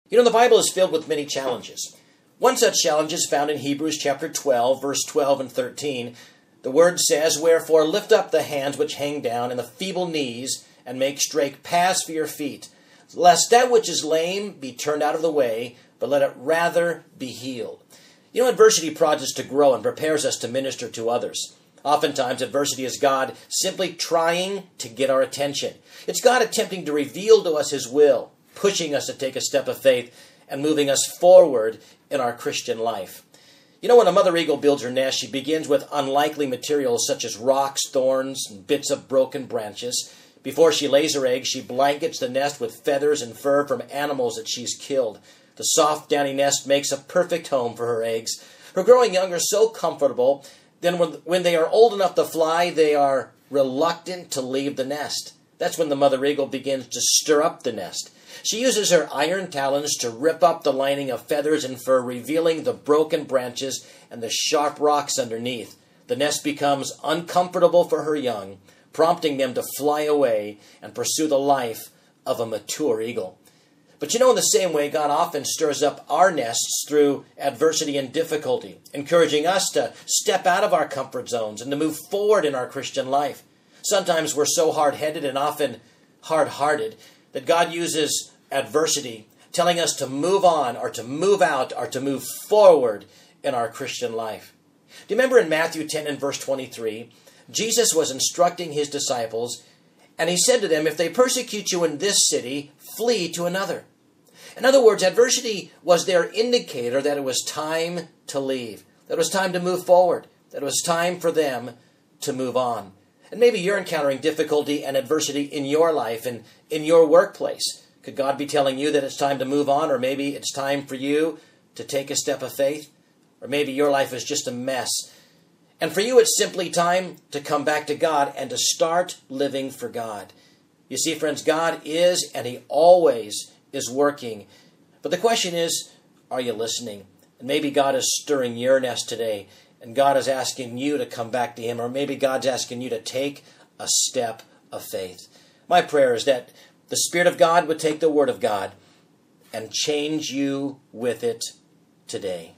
You know, the Bible is filled with many challenges. One such challenge is found in Hebrews chapter 12, verse 12 and 13. The word says, "Wherefore lift up the hands which hang down, and the feeble knees, and make straight paths for your feet, lest that which is lame be turned out of the way, but let it rather be healed." You know, adversity prods us to grow and prepares us to minister to others. Oftentimes, adversity is God simply trying to get our attention. It's God attempting to reveal to us His will, pushing us to take a step of faith and moving us forward in our Christian life. You know, when a mother eagle builds her nest, she begins with unlikely materials such as rocks, thorns, and bits of broken branches. Before she lays her eggs, she blankets the nest with feathers and fur from animals that she's killed. The soft, downy nest makes a perfect home for her eggs. Her growing young are so comfortable, then when they are old enough to fly, they are reluctant to leave the nest. That's when the mother eagle begins to stir up the nest. She uses her iron talons to rip up the lining of feathers and fur, revealing the broken branches and the sharp rocks underneath. The nest becomes uncomfortable for her young, prompting them to fly away and pursue the life of a mature eagle. But you know, in the same way, God often stirs up our nests through adversity and difficulty, encouraging us to step out of our comfort zones and to move forward in our Christian life. Sometimes we're so hard-headed and often hard-hearted that God uses adversity, telling us to move on or to move out or to move forward in our Christian life. Do you remember in Matthew 10 and verse 23, Jesus was instructing His disciples, and He said to them, "If they persecute you in this city, flee to another." In other words, adversity was their indicator that it was time to leave, that it was time to move forward, that it was time for them to move on. And maybe you're encountering difficulty and adversity in your life and in your workplace. Could God be telling you that it's time to move on, or maybe it's time for you to take a step of faith? Or maybe your life is just a mess. And for you, it's simply time to come back to God and to start living for God. You see, friends, God is, and He always is working. But the question is, are you listening? And maybe God is stirring your nest today, and God is asking you to come back to Him, or maybe God's asking you to take a step of faith. My prayer is that the Spirit of God would take the Word of God and change you with it today.